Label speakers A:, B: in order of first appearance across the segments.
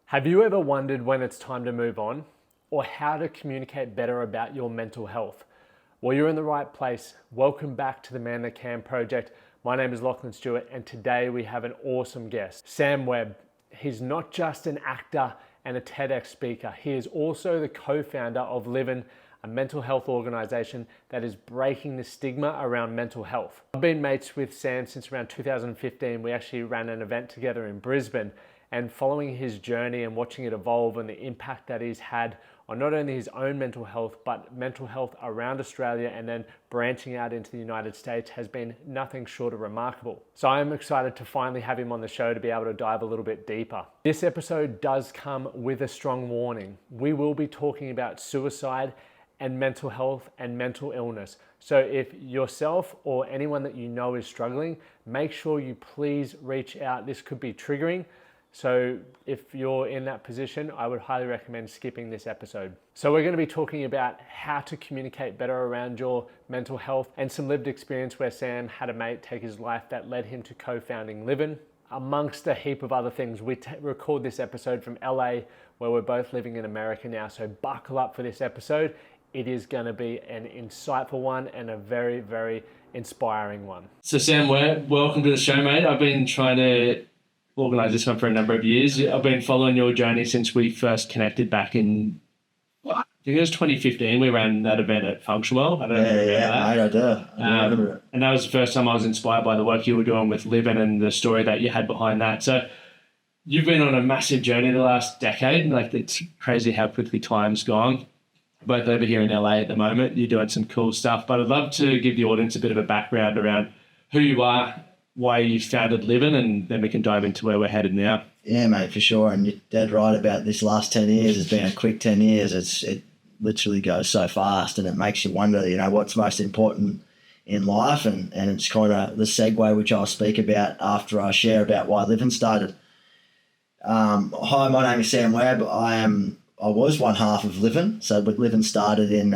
A: Have you ever wondered when it's time to move on or how to communicate better about your mental health? Well, you're in the right place. Welcome back to the Man That Can Project. My name is Lachlan Stewart, and today we have an awesome guest, Sam Webb. He's not just an actor and a TEDx speaker. He is also the co-founder of Livin, a mental health organization that is breaking the stigma around mental health. I've been mates with Sam since around 2015. We actually ran an event together in Brisbane, and following his journey and watching it evolve and the impact that he's had on not only his own mental health, but mental health around Australia and then branching out into the United States has been nothing short of remarkable. So I'm excited to finally have him on the show to be able to dive a little bit deeper. This episode does come with a strong warning. We will be talking about suicide and mental health and mental illness. So if yourself or anyone that you know is struggling, make sure you please reach out. This could be triggering. So if you're in that position, I would highly recommend skipping this episode. So we're going to be talking about how to communicate better around your mental health and some lived experience where Sam had a mate take his life that led him to co-founding Livin, amongst a heap of other things. We record this episode from LA, where we're both living in America now. So buckle up for this episode. It is going to be an insightful one and a very, very inspiring one.
B: So Sam, welcome to the show, mate. I've been trying to organise this one for a number of years. I've been following your journey since we first connected back in, I think it was 2015. We ran that event at Functionwell. I don't know if you remember that.
C: Mate, I do. I remember it.
B: And that was the first time I was inspired by the work you were doing with Livin and the story that you had behind that. So you've been on a massive journey the last decade. Like, it's crazy how quickly time's gone. Both over here in LA at the moment. You're doing some cool stuff. But I'd love to give the audience a bit of a background around who you are, why you founded Livin, and then we can dive into where we're headed now.
C: Yeah, mate, for sure. And you're dead right about this last 10 years. It's been a quick 10 years. It literally goes so fast, and it makes you wonder, what's most important in life. And it's kind of the segue which I'll speak about after I share about why Livin started. Hi, my name is Sam Webb. I was one half of Livin. So Livin started in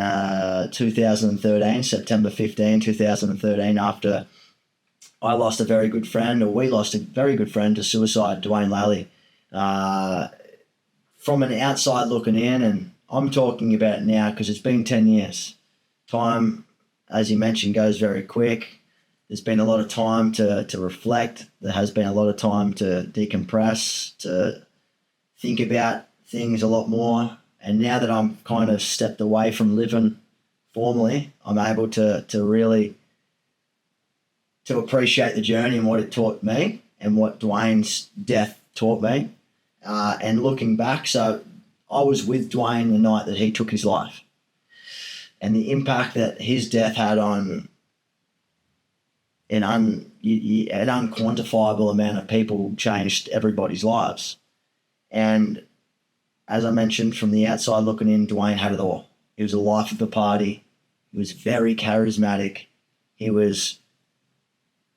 C: 2013, September 15, 2013, after I lost a very good friend, or we lost a very good friend to suicide, Dwayne Lally. From an outside looking in, and I'm talking about it now because it's been 10 years. Time, as you mentioned, goes very quick. There's been a lot of time to reflect. There has been a lot of time to decompress, to think about things a lot more. And now that I'm kind of stepped away from Livin formally, I'm able to really to appreciate the journey and what it taught me and what Dwayne's death taught me. And looking back, so I was with Dwayne the night that he took his life, and the impact that his death had on an unquantifiable amount of people changed everybody's lives. And as I mentioned, from the outside looking in, Dwayne had it all. He was the life of the party. He was very charismatic.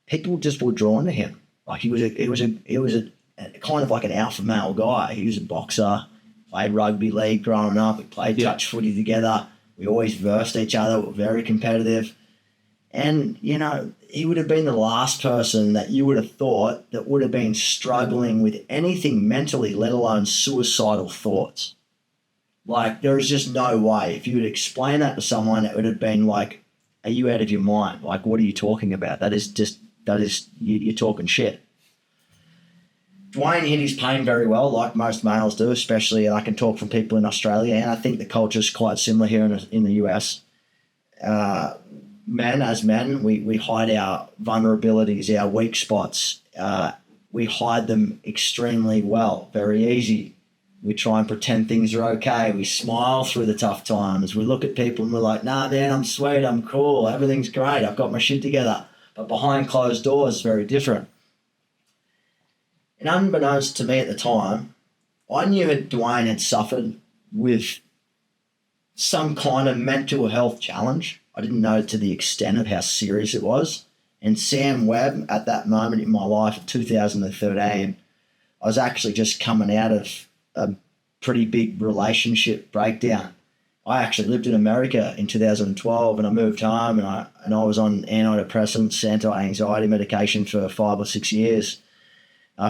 C: People just were drawn to him. Like, he was a kind of like an alpha male guy. He was a boxer, played rugby league growing up. We played touch footy together. We always versed each other. We were very competitive. And, he would have been the last person that you would have thought that would have been struggling with anything mentally, let alone suicidal thoughts. Like, there is just no way. If you would explain that to someone, it would have been like, are you out of your mind? Like, what are you talking about? You're talking shit. Dwayne hid his pain very well, like most males do, especially, and I can talk from people in Australia, and I think the culture's quite similar here in the US. Men, we hide our vulnerabilities, our weak spots. We hide them extremely well, very easy. We try and pretend things are okay. We smile through the tough times. We look at people and we're like, nah, man, I'm sweet, I'm cool, everything's great, I've got my shit together. But behind closed doors, it's very different. And unbeknownst to me at the time, I knew that Dwayne had suffered with some kind of mental health challenge. I didn't know to the extent of how serious it was. And Sam Webb, at that moment in my life of 2013, I was actually just coming out of a pretty big relationship breakdown. I actually lived in America in 2012, and I moved home, and I was on antidepressants, anti-anxiety medication for 5 or 6 years.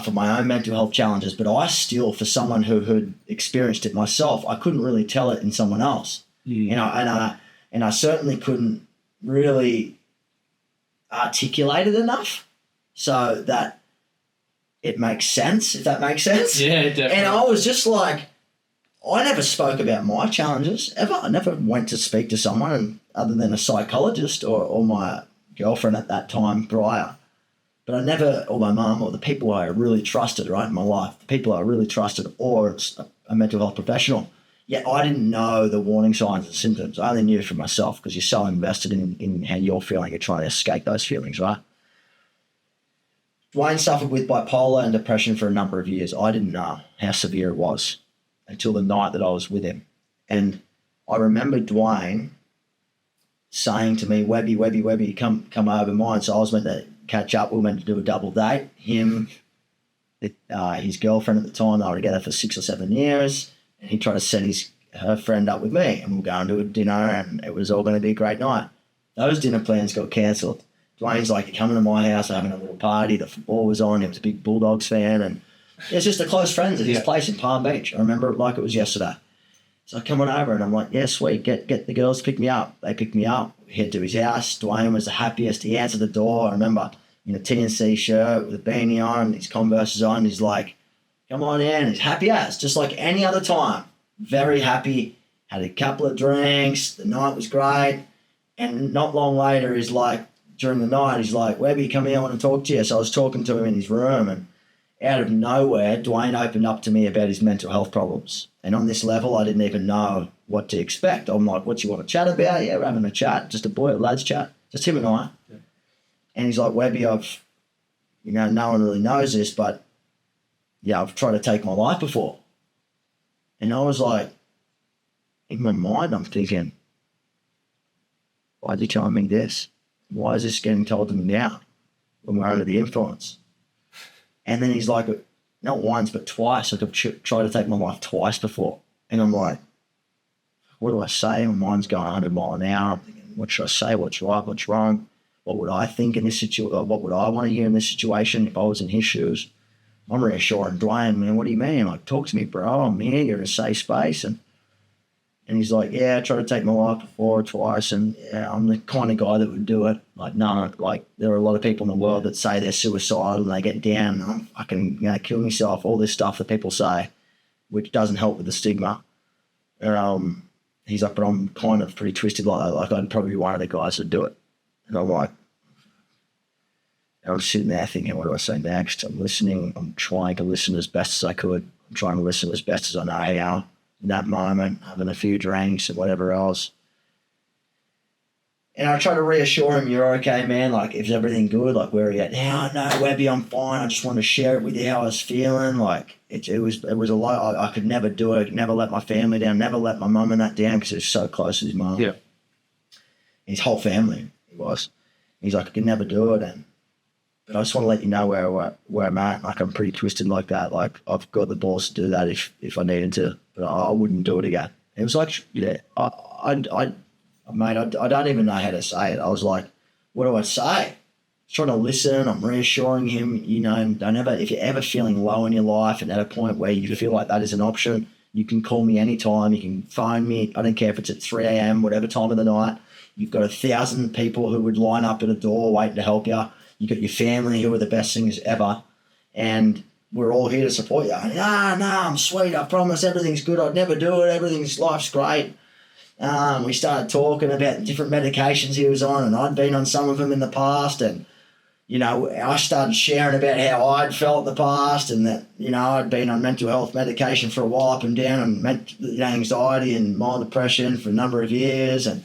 C: for my own mental health challenges, but I still, for someone who had experienced it myself, I couldn't really tell it in someone else. And I certainly couldn't really articulate it enough so that it makes sense, if that makes sense.
B: Yeah, definitely.
C: And I was just like, I never spoke about my challenges ever. I never went to speak to someone other than a psychologist or my girlfriend at that time prior. But I never, or my mum, or the people I really trusted, right, in my life, the people I really trusted, or a mental health professional. Yet I didn't know the warning signs and symptoms. I only knew for myself because you're so invested in how you're feeling. You're trying to escape those feelings, right? Dwayne suffered with bipolar and depression for a number of years. I didn't know how severe it was until the night that I was with him. And I remember Dwayne saying to me, Webby, come over mine. So I was meant to catch up. We were meant to do a double date. Him, his girlfriend at the time, they were together for 6 or 7 years. And he tried to set her friend up with me. And we were going to a dinner and it was all going to be a great night. Those dinner plans got cancelled. Dwayne's like, you're coming to my house, having a little party. The football was on. He was a big Bulldogs fan. And it's just a close friends at his place in Palm Beach. I remember it like it was yesterday. So I come on over and I'm like, yeah, sweet, get the girls to pick me up. They picked me up, we head to his house. Dwayne was the happiest. He answered the door. I remember in a TNC shirt with a beanie on, his Converses on. He's like, come on in. He's happy as, just like any other time. Very happy. Had a couple of drinks. The night was great. And not long later, he's like, during the night, he's like, Webby, come here, I want to talk to you. So I was talking to him in his room and out of nowhere, Dwayne opened up to me about his mental health problems. And on this level, I didn't even know what to expect. I'm like, what do you want to chat about? Yeah, we're having a chat, just a lads chat, just him and I. Yeah. And he's like, Webby, no one really knows this, but yeah, I've tried to take my life before. And I was like, in my mind, I'm thinking, why is he telling me this? Why is this getting told to me now when we're under the influence? And then he's like, not once, but twice. Like I've tried to take my life twice before. And I'm like, what do I say? My mind's going 100 miles an hour. I'm thinking, what should I say? What's right? What's wrong? What would I think in this situation? What would I want to hear in this situation if I was in his shoes? I'm reassuring Dwayne, man, what do you mean? Like, talk to me, bro. I'm here. You're in a safe space. And he's like, yeah, I tried to take my life before twice, and yeah, I'm the kind of guy that would do it. Like, no, like there are a lot of people in the world that say they're suicidal and they get down and I'm fucking, kill myself, all this stuff that people say, which doesn't help with the stigma. He's like, but I'm kind of pretty twisted like that. Like, I'd probably be one of the guys that do it. And I'm like, I'm sitting there thinking, what do I say next? I'm listening. I'm trying to listen as best as I could. I'm trying to listen as best as I know how. In that moment, having a few drinks and whatever else. And I try to reassure him, you're okay, man. Like, is everything good? Like, where are you at now? No, Webby, I'm fine. I just want to share it with you how I was feeling. Like, it was a lot. I could never do it. I could never let my family down, never let my mum and that down because it was so close to his mum.
B: Yeah.
C: His whole family, he was. He's like, I could never do it. But I just want to let you know where I'm at. Like, I'm pretty twisted like that. Like, I've got the balls to do that if I needed to, but I wouldn't do it again. It was like, yeah, mate, I don't even know how to say it. I was like, what do I say? Trying to listen. I'm reassuring him, if you're ever feeling low in your life and at a point where you feel like that is an option, you can call me anytime. You can phone me. I don't care if it's at 3 a.m., whatever time of the night. You've got 1,000 people who would line up at a door waiting to help you. You've got your family who are the best things ever. And we're all here to support you. I'm sweet. I promise everything's good. I'd never do it. Life's great. We started talking about different medications he was on, and I'd been on some of them in the past. And, I started sharing about how I'd felt in the past and that, I'd been on mental health medication for a while up and down and anxiety and mild depression for a number of years. And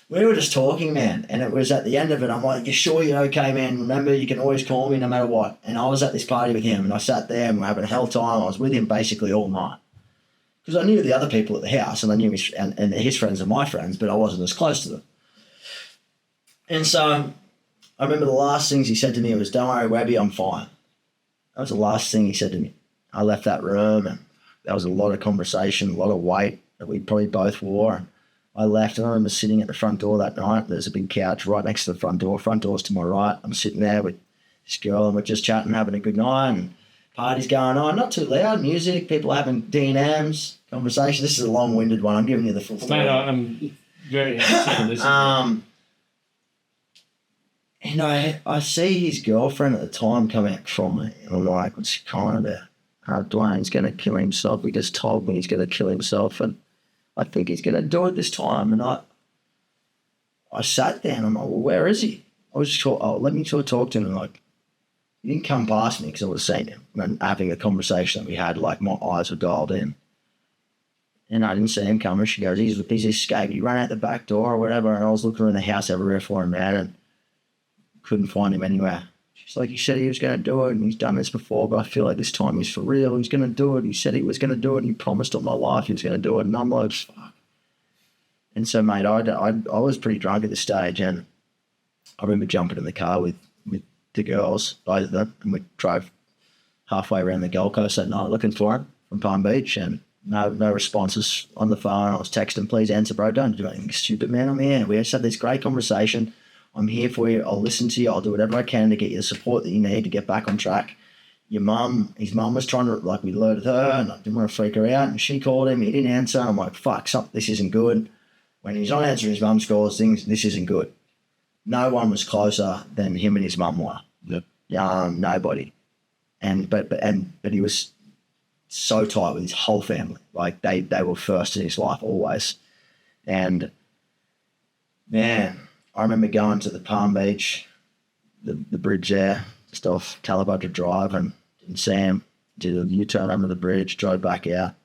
C: we were just talking, man, and it was at the end of it, I'm like, you sure you're okay, man? Remember, you can always call me no matter what. And I was at this party with him, and I sat there, and we were having a hell time. I was with him basically all night. Because I knew the other people at the house, and I knew his friends and my friends, but I wasn't as close to them. And so I remember the last things he said to me was, don't worry, Webby, I'm fine. That was the last thing he said to me. I left that room, and there was a lot of conversation, a lot of weight that we probably both wore. I left, and I remember sitting at the front door that night. There's a big couch right next to the front door. Front door's to my right. I'm sitting there with this girl, and we're just chatting, having a good night. And parties going on, not too loud, music, people having D&Ms, conversation. This is a long-winded one. I'm giving you the full story.
B: Mate, I'm very interested to listen.
C: And I see his girlfriend at the time come out from me, and I'm like, what's he crying about? Dwayne's going to kill himself. He just told me he's going to kill himself, and I think he's going to do it this time. And I sat down. I'm like, well, where is he? I was just let me talk to him. And like, he didn't come past me because I would have seen him and having a conversation that we had. Like, my eyes were dialed in, and I didn't see him coming. She goes, he's escaped. He ran out the back door or whatever. And I was looking around the house everywhere for him, man, and couldn't find him anywhere. She's like, he said he was going to do it, and he's done this before, but I feel like this time he's for real. He's going to do it. He said he was going to do it, and he promised all my life he was going to do it. And I'm like, fuck. And so, mate, I was pretty drunk at this stage, and I remember jumping in the car with the girls, both of them, and we drove halfway around the Gold Coast that night looking for him from Palm Beach, and no responses on the phone. I was texting, please answer, bro. Don't do anything stupid, man. I'm here. We just had this great conversation. I'm here for you. I'll listen to you. I'll do whatever I can to get you the support that you need to get back on track. His mum was trying to, like, we alerted her, and I didn't want to freak her out, and she called him. He didn't answer. I'm like, fuck, this isn't good. When he's not answering his mum's calls, this isn't good. No one was closer than him and his mum were.
B: Yep.
C: Nobody. But he was so tight with his whole family. Like, they were first in his life always. And, man, I remember going to the Palm Beach, the bridge there, just off Calabudra Drive, and Sam did a U-turn under the bridge, drove back out.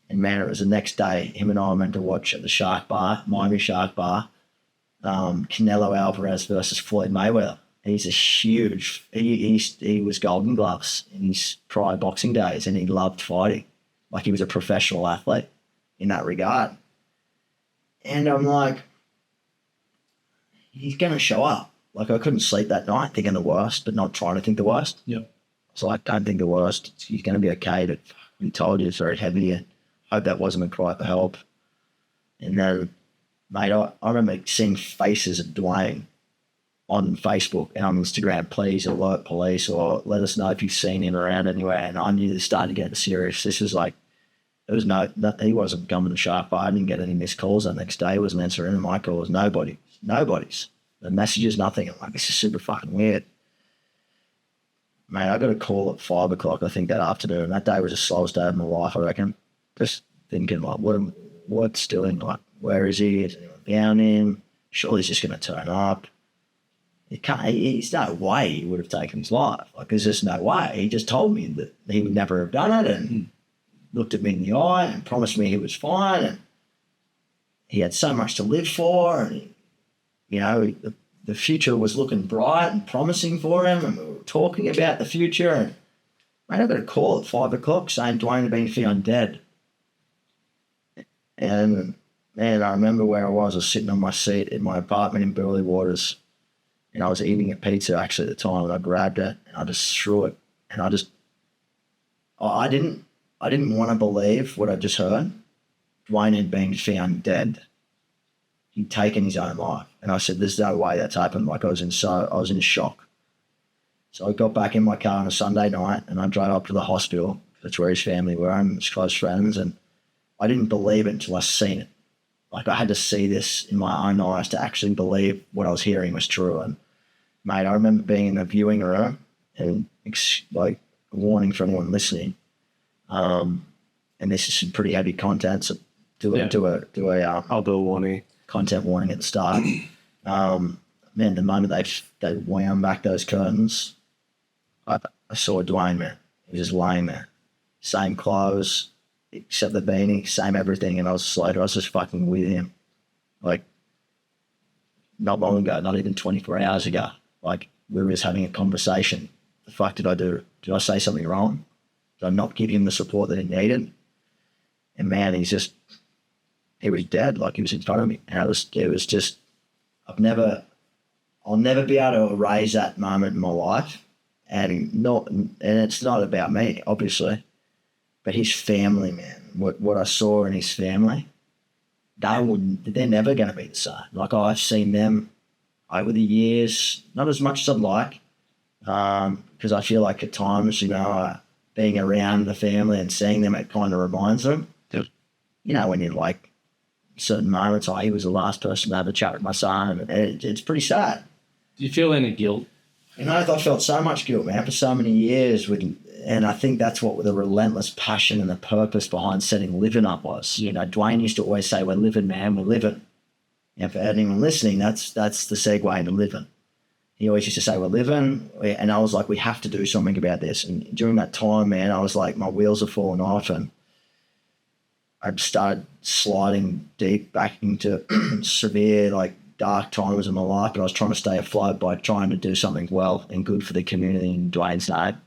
C: And, man, it was the next day, him and I were meant to watch at the Shark Bar, Miami Shark Bar, Canelo Alvarez versus Floyd Mayweather. He's a huge, he was Golden Gloves in his prior boxing days, and he loved fighting. Like, he was a professional athlete in that regard. And I'm like, he's going to show up. Like, I couldn't sleep that night thinking the worst, but not trying to think the worst.
B: Yep.
C: So I don't think the worst. He's going to be okay. But he told you it's very heavy. And I hope that wasn't a cry for help. And then, mate, I remember seeing faces of Dwayne on Facebook and on Instagram, please alert police or let us know if you've seen him around anywhere. And I knew this started getting serious. This was like, there was he wasn't coming to Shark Bar. I didn't get any missed calls that next day. He wasn't answering my calls. Nobody's. The messages, nothing. I'm like, this is super fucking weird. Mate, I got a call at 5 o'clock, I think, that afternoon. That day was the slowest day of my life, I reckon. Just thinking, like, what's doing? Like, where is he? Is anyone found him? Surely he's just going to turn up. There's no way he would have taken his life. Like, there's just no way. He just told me that he would never have done it, and looked at me in the eye and promised me he was fine, and he had so much to live for, and the future was looking bright and promising for him, and we were talking about the future. And, mate, I got a call at 5 o'clock saying Dwayne had been found dead. And, man, I remember where I was sitting on my seat in my apartment in Burleigh Waters, and I was eating a pizza actually at the time, and I grabbed it and I just threw it, and I didn't want to believe what I just heard. Dwayne had been found dead. He'd taken his own life. And I said, there's no way that's happened. Like, I was in shock. So I got back in my car on a Sunday night, and I drove up to the hospital. That's where his family were and his close friends. And I didn't believe it until I seen it. Like, I had to see this in my own eyes to actually believe what I was hearing was true. And, mate, I remember being in the viewing room and, like, a warning for anyone listening. And this is some pretty heavy content, so I'll do a warning. Content warning at the start. Man, the moment they wound back those curtains, I saw Dwayne, man. He was just laying there. Same clothes, except the beanie, same everything, and I was just fucking with him. Like, not long ago, not even 24 hours ago. Like, we were just having a conversation. The fuck did I do? Did I say something wrong? Did I not give him the support that he needed? And, man, he was dead, like he was in front of me. And it was just, I'll never be able to erase that moment in my life. And it's not about me, obviously, but his family, man, what I saw in his family, they're never going to be the same. Like, I've seen them over the years, not as much as I'd like, because I feel like at times, being around the family and seeing them, it kind of reminds them.
B: Yep.
C: You know, when you're like certain moments, he was the last person to have a chat with my son. It's pretty sad.
B: Do you feel any guilt?
C: You know, I felt so much guilt, man, for so many years. And I think that's what the relentless passion and the purpose behind setting Living up was. You know, Dwayne used to always say, we're living, man, we're living. And for anyone listening, that's the segue into living. He always used to say, we're living. And I was like, we have to do something about this. And during that time, man, I was like, my wheels are falling off, and I started sliding deep back into severe, like, dark times in my life. But I was trying to stay afloat by trying to do something well and good for the community in Dwayne's name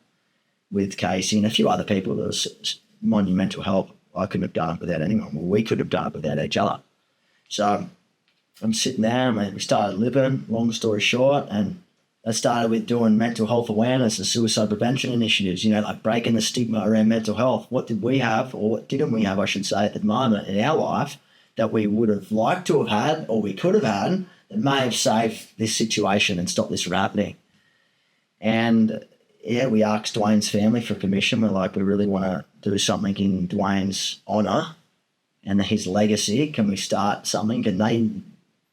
C: with Casey and a few other people. There was monumental help. I couldn't have done it without anyone. Well, we couldn't have done it without each other. So I'm sitting there, and we started living, long story short, and I started with doing mental health awareness and suicide prevention initiatives, you know, like breaking the stigma around mental health. What did we have, or what didn't we have, I should say, at the moment in our life that we would have liked to have had, or we could have had, that may have saved this situation and stopped this from happening? And yeah, we asked Dwayne's family for permission. We're like, we really want to do something in Dwayne's honour and his legacy. Can we start something? And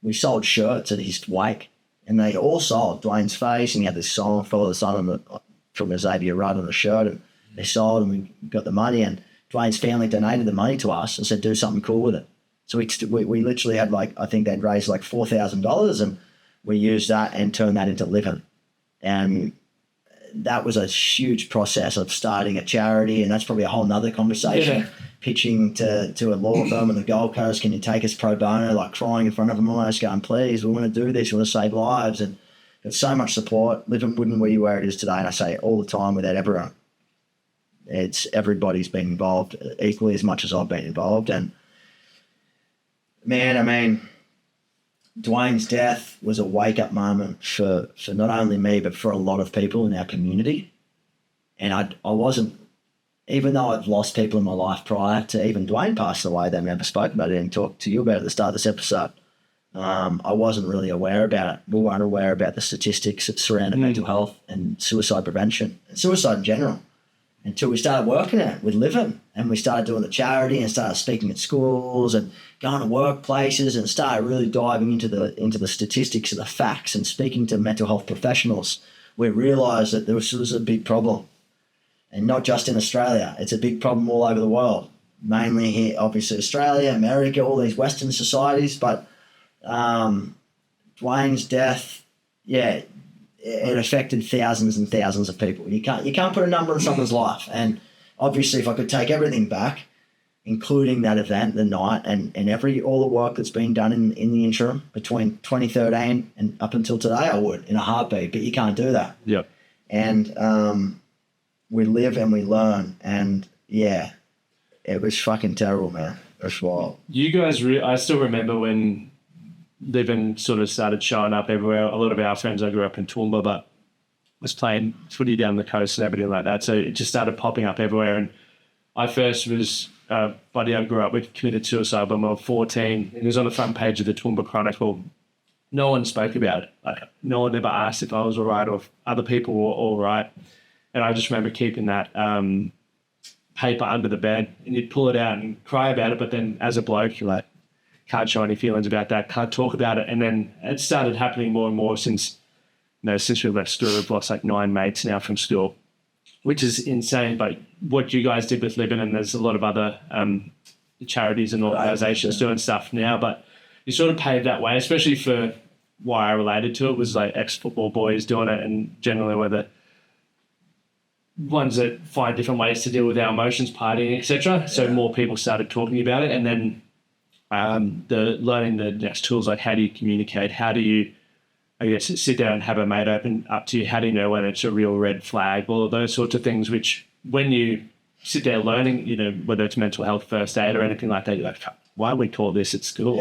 C: we sold shirts at his wake, and they all sold Dwayne's face, and he had this song, Follow the Sun, from Xavier Rudd on the shirt, and they sold, and we got the money, and Dwayne's family donated the money to us and said, do something cool with it. So we literally had, like, I think they'd raised like $4,000, and we used that and turned that into Living. And that was a huge process of starting a charity, and that's probably a whole nother conversation.
B: Yeah.
C: Pitching to a law firm in the Gold Coast, can you take us pro bono, like crying in front of them almost, going, please, we want to do this, we want to save lives. And there's so much support. Living wouldn't be where it is today, and I say it all the time without everyone. Everybody's been involved equally as much as I've been involved. And man, I mean, Dwayne's death was a wake-up moment for not only me, but for a lot of people in our community. And I wasn't, even though I've lost people in my life prior to even Dwayne passing away, they never spoke about it and talked to you about it at the start of this episode. I wasn't really aware about it. We weren't aware about the statistics that surrounded mental health and suicide prevention and suicide in general until we started working it with Living, and we started doing the charity and started speaking at schools and going to workplaces and started really diving into the statistics and the facts and speaking to mental health professionals. We realised that this was a big problem. And not just in Australia, it's a big problem all over the world. Mainly here, obviously Australia, America, all these Western societies. But Dwayne's death, yeah, it affected thousands and thousands of people. You can't put a number on someone's life. And obviously, if I could take everything back, including that event, the night, and all the work that's been done in the interim between 2013 and up until today, I would in a heartbeat. But you can't do that.
B: Yep.
C: And we live and we learn, and yeah, it was fucking terrible, man. It was wild.
B: You guys, I still remember when Living sort of started showing up everywhere. A lot of our friends, I grew up in Toowoomba, but was playing footy down the coast and everything like that. So it just started popping up everywhere. And I first was, buddy I grew up with committed suicide when we were 14. It was on the front page of the Toowoomba Chronicle. No one spoke about it. Like, no one ever asked if I was all right or if other people were all right. And I just remember keeping that paper under the bed, and you'd pull it out and cry about it. But then as a bloke, you're like, can't show any feelings about that, can't talk about it. And then it started happening more and more since we left school. We've lost like 9 mates now from school, which is insane. But what you guys did with Living, and there's a lot of other charities and organisations doing stuff now, but you sort of paved that way, especially for why I related to it was like ex-football boys doing it, and generally we're the ones that find different ways to deal with our emotions, partying, etc. So more people started talking about it, and then learning the next tools, like how do you communicate, how do you, I guess, sit down and have a mate open up to you, how do you know when it's a real red flag, all of those sorts of things, which when you sit there learning, you know, whether it's mental health, first aid or anything like that, you're like, why do we call this at school?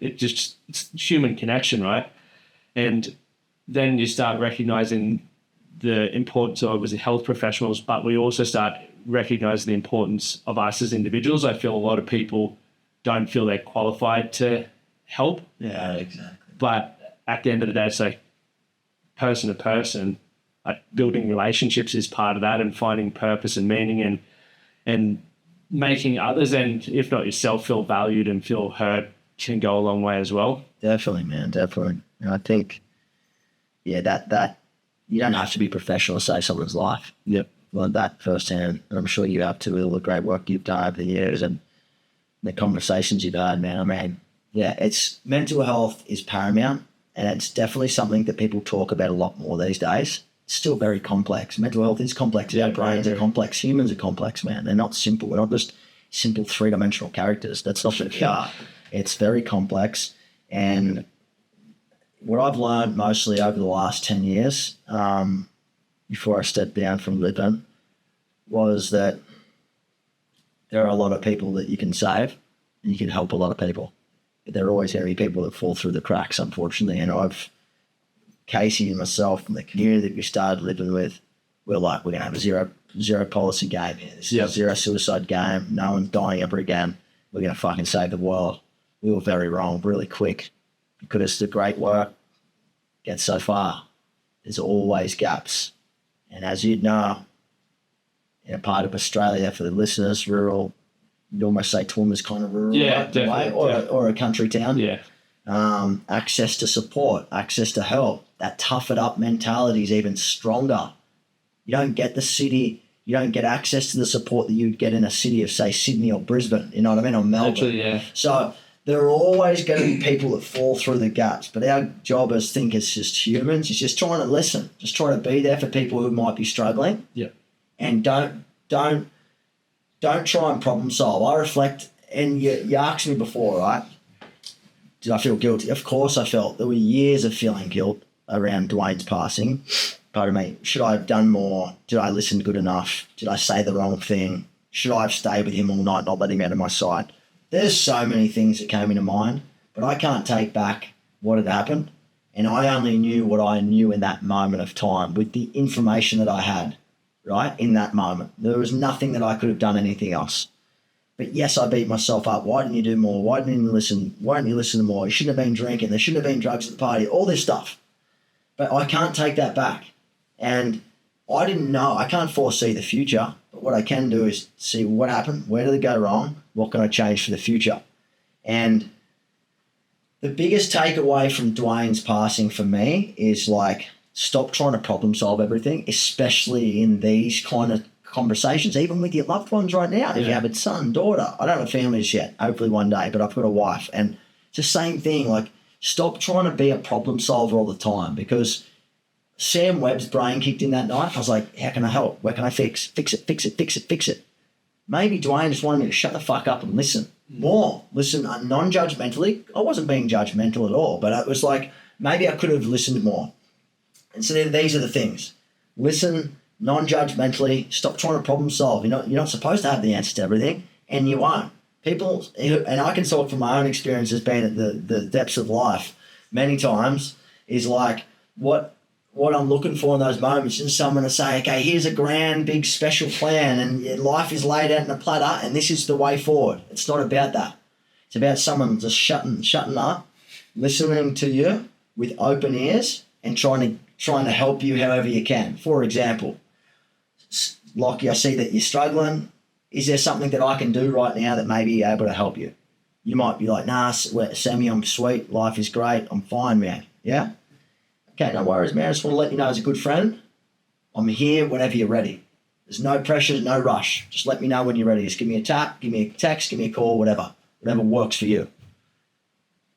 B: It's human connection, right? And then you start recognizing the importance of obviously health professionals, but we also start recognizing the importance of us as individuals. I feel a lot of people don't feel they're qualified to help.
C: Yeah, exactly.
B: But at the end of the day, it's like person to person, like building relationships is part of that, and finding purpose and meaning, and making others, and if not yourself, feel valued and feel heard can go a long way as well.
C: Definitely, man. Definitely. And I think, yeah, that you don't have to be professional to save someone's life.
B: Yep.
C: Learned that firsthand. And I'm sure you have too, with all the great work you've done over the years and the conversations you've had, man. I mean, yeah, it's mental health is paramount, and it's definitely something that people talk about a lot more these days. It's still very complex. Mental health is complex. Our brains are complex. Humans are complex, man. They're not simple. We're not just simple three-dimensional characters. That's not what we are. It's very complex. And what I've learned mostly over the last 10 years, before I stepped down from living, was that there are a lot of people that you can save and you can help a lot of people. But there are always going to be people that fall through the cracks, unfortunately. And Casey and myself and the community that we started living with, we're going to have a zero policy game here. This is a zero suicide game. No one's dying ever again. We're going to fucking save the world. We were very wrong really quick, because the great work gets so far. There's always gaps. And as you'd know, in a part of Australia, for the listeners, rural, you'd almost say Toowoomba's kind of rural,
B: yeah,
C: right?
B: definitely,
C: Or a country town.
B: Yeah.
C: Access to support, access to help. That tough it up mentality is even stronger. You don't get you don't get access to the support that you'd get in a city of, say, Sydney or Brisbane, you know what I mean, or Melbourne.
B: Actually, yeah.
C: So there are always going to be people that fall through the gaps, but our job as thinkers, just humans, is just trying to listen, just trying to be there for people who might be struggling.
B: Yeah.
C: And don't try and problem solve. I reflect, and you asked me before, right? Did I feel guilty? Of course I felt. There were years of feeling guilt around Dwayne's passing. Pardon me. Should I have done more? Did I listen good enough? Did I say the wrong thing? Should I have stayed with him all night, not let him out of my sight? There's so many things that came into mind, but I can't take back what had happened. And I only knew what I knew in that moment of time with the information that I had, right, in that moment. There was nothing that I could have done anything else. But yes, I beat myself up. Why didn't you do more? Why didn't you listen? Why didn't you listen to more? You shouldn't have been drinking. There shouldn't have been drugs at the party. All this stuff. But I can't take that back. And I didn't know. I can't foresee the future. But what I can do is see what happened. Where did it go wrong? What can I change for the future? And the biggest takeaway from Dwayne's passing for me is stop trying to problem solve everything, especially in these kind of conversations, even with your loved ones right now. If you have a son, daughter, I don't have families yet, hopefully one day, but I've got a wife. And it's the same thing, stop trying to be a problem solver all the time, because Sam Webb's brain kicked in that night. I was like, how can I help? Where can I fix it? Maybe Dwayne just wanted me to shut the fuck up and listen more. Listen non-judgmentally. I wasn't being judgmental at all, but it was maybe I could have listened more. And so then these are the things. Listen non-judgmentally. Stop trying to problem solve. You're not supposed to have the answer to everything, and you won't. People, and I can talk from my own experience as being at the depths of life many times, is what I'm looking for in those moments is someone to say, okay, here's a grand, big, special plan, and life is laid out in a platter, and this is the way forward. It's not about that. It's about someone just shutting up, listening to you with open ears, and trying to help you however you can. For example, Lockie, I see that you're struggling. Is there something that I can do right now that may be able to help you? You might be like, nah, Sammy, I'm sweet. Life is great. I'm fine, man. Yeah? Okay, no worries, man. I just want to let you know as a good friend, I'm here whenever you're ready. There's no pressure, no rush. Just let me know when you're ready. Just give me a tap, give me a text, give me a call, whatever works for you.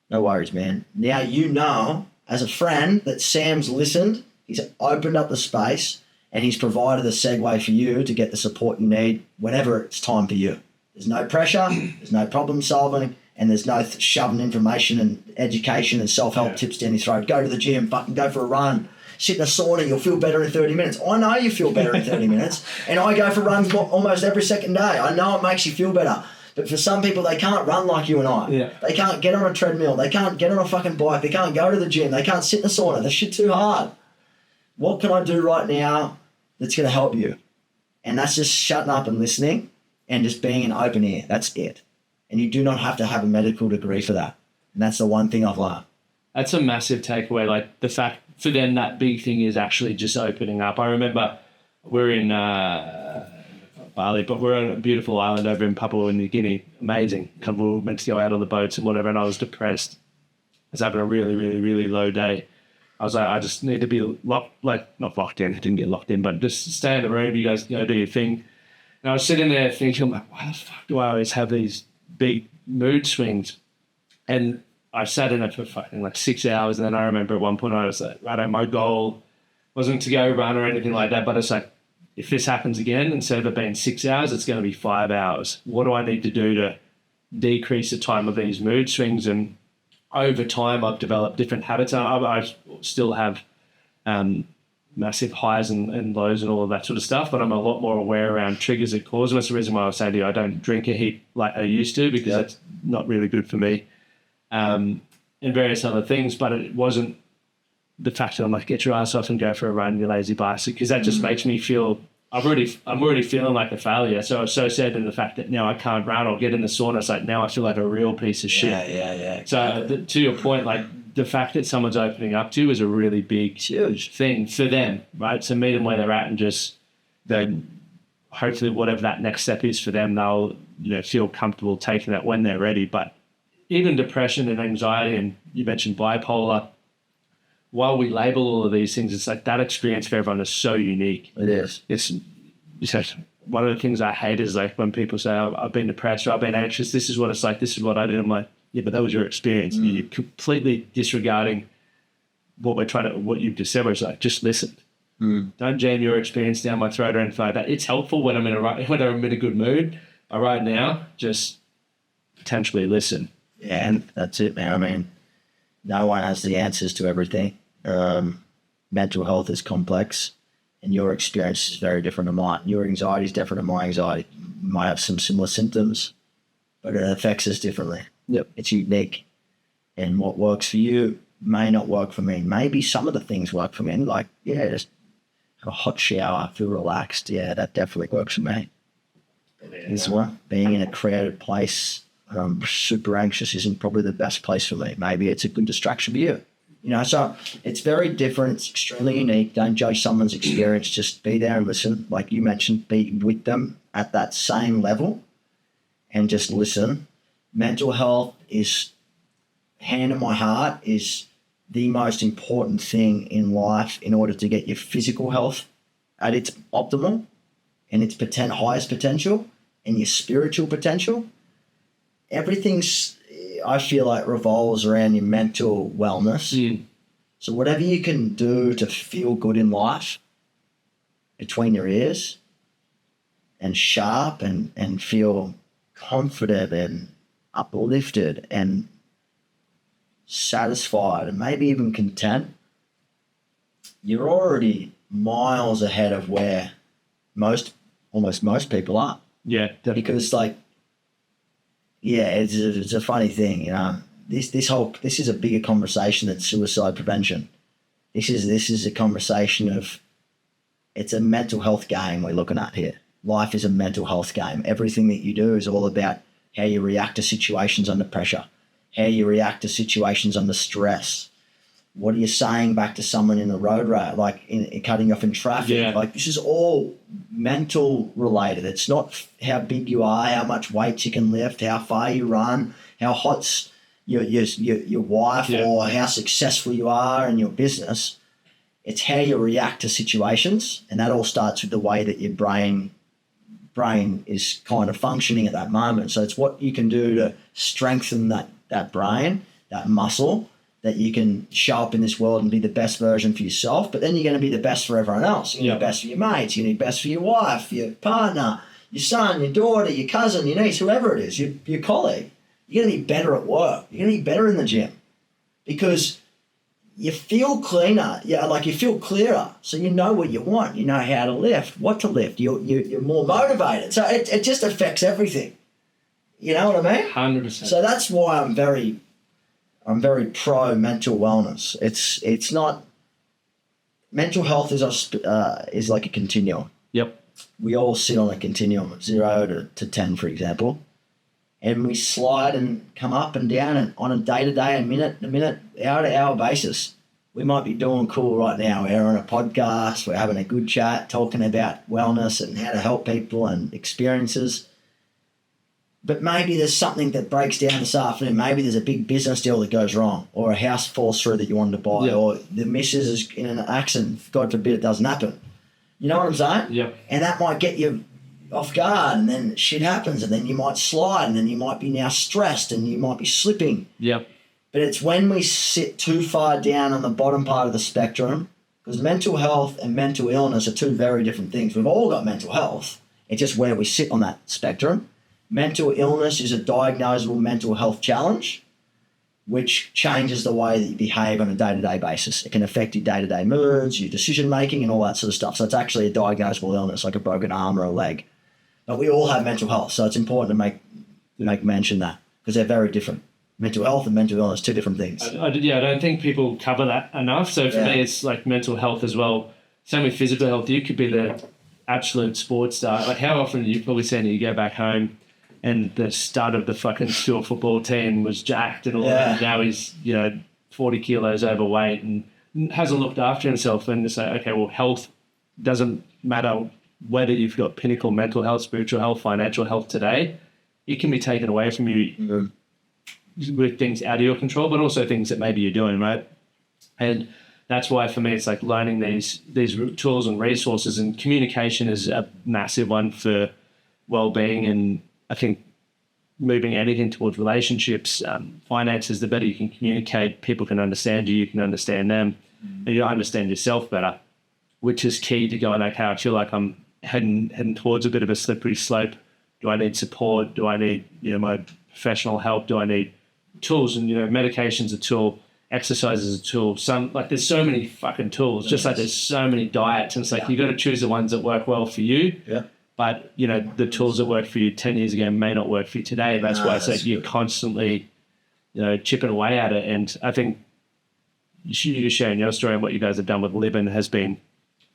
C: No worries, man. Now you know, as a friend, that Sam's listened, he's opened up the space, and he's provided a segue for you to get the support you need whenever it's time for you. There's no pressure, there's no problem solving, and there's no shoving information and education and self-help tips down your throat. Go to the gym, fucking go for a run, sit in a sauna, you'll feel better in 30 minutes. I know you feel better in 30 minutes, and I go for runs almost every second day. I know it makes you feel better. But for some people, they can't run like you and I.
B: Yeah.
C: They can't get on a treadmill. They can't get on a fucking bike. They can't go to the gym. They can't sit in a sauna. That shit's too hard. What can I do right now that's going to help you? And that's just shutting up and listening and just being an open ear. That's it. And you do not have to have a medical degree for that. And that's the one thing I've learned.
B: That's a massive takeaway. The fact for them, that big thing is actually just opening up. I remember we're in Bali, but we're on a beautiful island over in Papua New Guinea. Amazing. We were meant to go out on the boats and whatever, and I was depressed. I was having a really, really, really low day. I was like, I just need to be not locked in. I didn't get locked in, but just stay in the room. You guys go do your thing. And I was sitting there thinking, like, why the fuck do I always have these big mood swings? And I sat in it for fucking like 6 hours. And then I remember at one point I was like, right, my goal wasn't to go run or anything like that. But it's like, if this happens again, instead of it being 6 hours, it's going to be 5 hours. What do I need to do to decrease the time of these mood swings? And over time, I've developed different habits. I still have massive highs and lows and all of that sort of stuff, but I'm a lot more aware around triggers that cause them. That's the reason why I was saying to you, I don't drink a heap like I used to, because that's not really good for me, and various other things. But it wasn't the fact that I'm like, get your ass off and go for a run, you lazy bastard, because that just makes me feel I'm already feeling like a failure. So associated with the fact that now I can't run or get in the sauna, it's like now I feel like a real piece of shit.
C: Yeah.
B: So to your point, like the fact that someone's opening up to you is a really big, huge thing for them, right? So meet them where they're at and just then hopefully whatever that next step is for them, they'll feel comfortable taking that when they're ready. But even depression and anxiety, and you mentioned bipolar, while we label all of these things, it's like that experience for everyone is so unique.
C: It is.
B: It's one of the things I hate is like when people say, I've been depressed or I've been anxious, this is what it's like, this is what I did. I'm like, yeah, but that was your experience. You're completely disregarding what you've just said, where it's like, just listen. Don't jam your experience down my throat or anything like that. It's helpful when I'm in a good mood. But right now, just potentially listen.
C: Yeah, and that's it, man. I mean, no one has the answers to everything. Mental health is complex, and your experience is very different to mine. Your anxiety is different to my anxiety. You might have some similar symptoms, but it affects us differently.
B: Yep.
C: It's unique. And what works for you may not work for me. Maybe some of the things work for me. Like, just have a hot shower, feel relaxed. Yeah, that definitely works for me. As well, being in a crowded place, super anxious isn't probably the best place for me. Maybe it's a good distraction for you. So it's very different. It's extremely unique. Don't judge someone's experience. Just be there and listen. Like you mentioned, be with them at that same level and just listen. Mental health is, hand on my heart, is the most important thing in life in order to get your physical health at its optimal and its highest potential and your spiritual potential. Everything's, I feel like, revolves around your mental wellness. So whatever you can do to feel good in life between your ears and sharp and feel confident and uplifted and satisfied and maybe even content, you're already miles ahead of where almost most people are.
B: Yeah, definitely.
C: Because it's a funny thing, This is a bigger conversation than suicide prevention. This is a conversation of, it's a mental health game we're looking at here. Life is a mental health game. Everything that you do is all about how you react to situations under pressure, how you react to situations under stress. What are you saying back to someone in the road rail, like in cutting off in traffic?
B: Yeah.
C: Like, this is all mental related. It's not how big you are, how much weight you can lift, how far you run, how hot's your wife, or how successful you are in your business. It's how you react to situations, and that all starts with the way that your brain is kind of functioning at that moment. So it's what you can do to strengthen that brain, that muscle, that you can show up in this world and be the best version for yourself, but then you're going to be the best for everyone else. You're going to be best for your mates, you're going to be best for your wife, your partner, your son, your daughter, your cousin, your niece, whoever it is, your colleague. You're going to be better at work. You're going to be better in the gym because you feel cleaner. You feel clearer. So you know what you want. You know how to lift, what to lift. You're more motivated. So it just affects everything. You know what I mean?
B: 100%.
C: So that's why I'm very pro mental wellness. It's not, mental health is like a continuum.
B: Yep.
C: We all sit on a continuum of 0 to 10, for example, and we slide and come up and down and on a day-to-day, a minute, hour-to-hour basis. we might be doing cool right now. We're on a podcast, we're having a good chat, talking about wellness and how to help people and experiences. But maybe there's something that breaks down this afternoon. Maybe there's a big business deal that goes wrong, or a house falls through that you wanted to buy, or the missus is in an accident. God forbid it doesn't happen. You know what I'm saying?
B: Yep.
C: And that might get you off guard, and then shit happens, and then you might slide, and then you might be now stressed, and you might be slipping.
B: Yep.
C: But it's when we sit too far down on the bottom part of the spectrum, because mental health and mental illness are two very different things. We've all got mental health. It's just where we sit on that spectrum. Mental illness is a diagnosable mental health challenge, which changes the way that you behave on a day-to-day basis. It can affect your day-to-day moods, your decision-making, and all that sort of stuff. So it's actually a diagnosable illness, like a broken arm or a leg. But we all have mental health, so it's important to make mention of that, because they're very different. Mental health and mental illness, two different things.
B: I don't think people cover that enough. So for me, it's like mental health as well. Same with physical health. You could be the absolute sports star. Like, how often you've probably seen you go back home and the stud of the fucking school football team was jacked and all that. Now he's, 40 kilos overweight and hasn't looked after himself. And it's like, okay, well, health doesn't matter whether you've got pinnacle mental health, spiritual health, financial health today. It can be taken away from you with things out of your control, but also things that maybe you're doing, right? And that's why for me, it's like learning these tools and resources, and communication is a massive one for well-being. And I think moving anything towards relationships, finances, the better you can communicate, people can understand you, you can understand them, and you understand yourself better, which is key to going, okay, I feel like I'm heading towards a bit of a slippery slope. Do I need support? Do I need, my professional help? Do I need tools? And, medication's a tool, exercise is a tool. There's so many fucking tools, just like there's so many diets. And it's like, you got to choose the ones that work well for you.
C: Yeah.
B: But, the tools that worked for you 10 years ago may not work for you today. That's why it's like you're constantly, chipping away at it. And I think you sharing your story and what you guys have done with Livin has been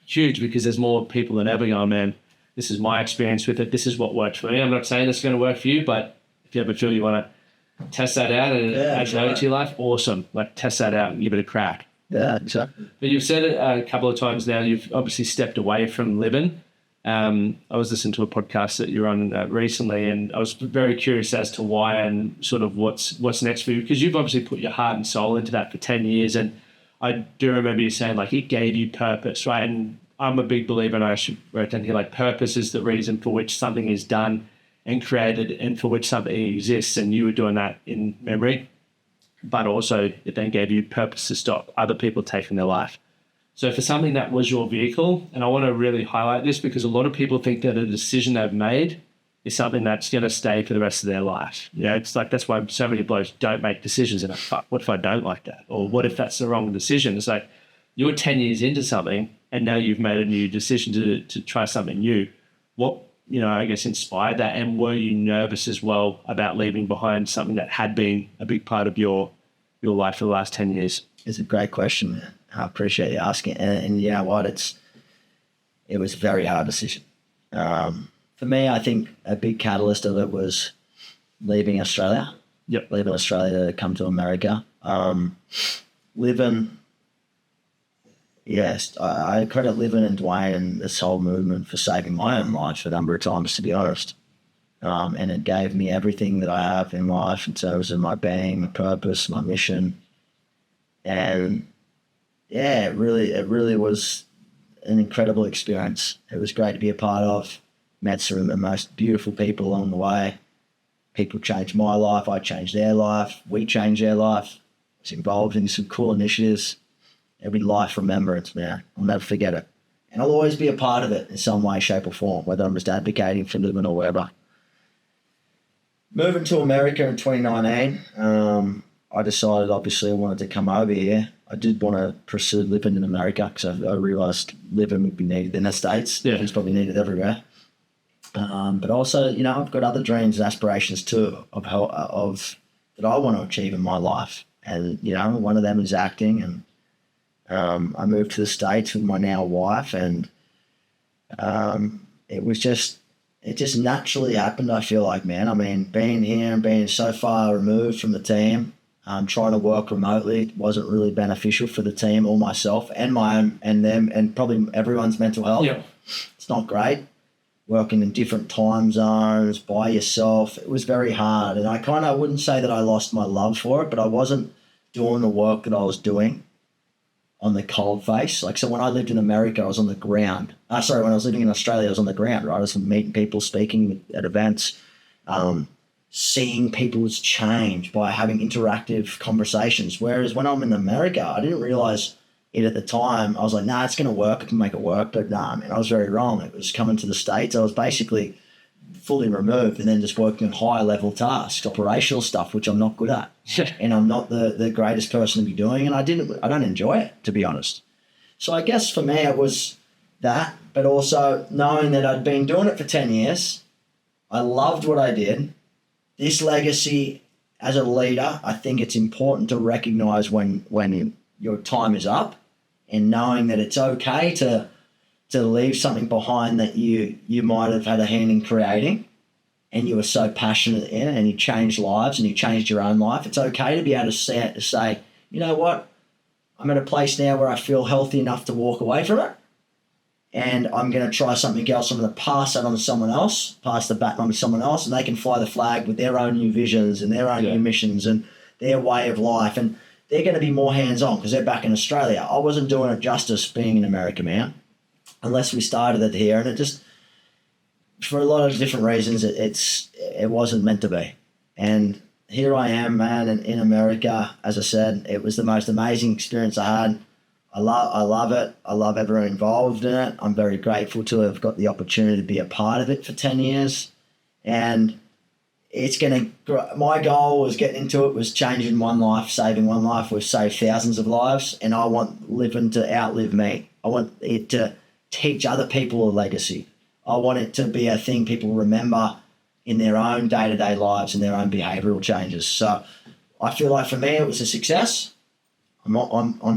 B: huge, because there's more people than ever going, man, this is my experience with it. This is what worked for me. I'm not saying it's going to work for you, but if you ever feel you want to test that out and add value to your life, awesome. Like, test that out and give it a crack.
C: Yeah, exactly.
B: But you've said it a couple of times now, you've obviously stepped away from Livin. I was listening to a podcast that you're on recently, and I was very curious as to why and sort of what's next for you, because you've obviously put your heart and soul into that for 10 years. And I do remember you saying, like, it gave you purpose, right? And I'm a big believer, and I should write down here, like, purpose is the reason for which something is done and created and for which something exists. And you were doing that in memory, but also it then gave you purpose to stop other people taking their life. So for something that was your vehicle, and I want to really highlight this because a lot of people think that a decision they've made is something that's going to stay for the rest of their life. It's like, that's why so many blokes don't make decisions. And like, fuck, what if I don't like that? Or what if that's the wrong decision? It's like, you're 10 years into something and now you've made a new decision to try something new. What, I guess, inspired that? And were you nervous as well about leaving behind something that had been a big part of your life for the last 10 years?
C: It's a great question, man. I appreciate you asking. And you know what? It was a very hard decision. For me, I think a big catalyst of it was leaving Australia.
B: Yep.
C: Leaving Australia to come to America. Yes, I credit Livin and Dwayne and this whole movement for saving my own life a number of times, to be honest. And it gave me everything that I have in life in terms of my being, my purpose, my mission. And yeah, it really was an incredible experience. It was great to be a part of. Met some of the most beautiful people along the way. People changed my life, I changed their life, we changed their life. I was involved in some cool initiatives. Every life remembrance, man. I'll never forget it. And I'll always be a part of it in some way, shape or form, whether I'm just advocating for Livin or wherever. Moving to America in 2019, I decided obviously I wanted to come over here. I did want to pursue Livin in America because I realised Livin would be needed in the States.
B: Yeah.
C: It's probably needed everywhere. But also, I've got other dreams and aspirations too of that I want to achieve in my life. And, one of them is acting. And I moved to the States with my now wife, and it just naturally happened, I feel like, man. I mean, being here and being so far removed from the team, Trying to work remotely wasn't really beneficial for the team or myself and my own and them and probably everyone's mental health.
B: Yeah.
C: It's not great. Working in different time zones by yourself, it was very hard. And I wouldn't say that I lost my love for it, but I wasn't doing the work that I was doing on the cold face. Like, so when I lived in America, I was on the ground. When I was living in Australia, I was on the ground, right? I was meeting people, speaking at events, seeing people's change by having interactive conversations. Whereas when I'm in America, I didn't realize it at the time. I was like, nah, it's going to work. I can make it work. But nah, man, I was very wrong. It was coming to the States. I was basically fully removed and then just working on higher level tasks, operational stuff, which I'm not good at. And I'm not the greatest person to be doing. And I don't enjoy it, to be honest. So I guess for me, it was that, but also knowing that I'd been doing it for 10 years. I loved what I did. This legacy as a leader, I think it's important to recognize when your time is up and knowing that it's okay to leave something behind that you might have had a hand in creating and you were so passionate in it and you changed lives and you changed your own life. It's okay to be able to say, you know what, I'm at a place now where I feel healthy enough to walk away from it and I'm going to try something else. I'm going to pass that on to someone else, pass the baton on to someone else, and they can fly the flag with their own new visions and their own new missions and their way of life. And they're going to be more hands-on because they're back in Australia. I wasn't doing it justice being in America, man, unless we started it here. And it just, for a lot of different reasons, it wasn't meant to be. And here I am, man, in America. As I said, it was the most amazing experience I had. I love it. I love everyone involved in it. I'm very grateful to have got the opportunity to be a part of it for 10 years. And it's going to, my goal was getting into it was changing one life, saving one life. We've saved thousands of lives, and I want living to outlive me. I want it to teach other people a legacy. I want it to be a thing people remember in their own day-to-day lives and their own behavioural changes. So I feel like for me it was a success. I'm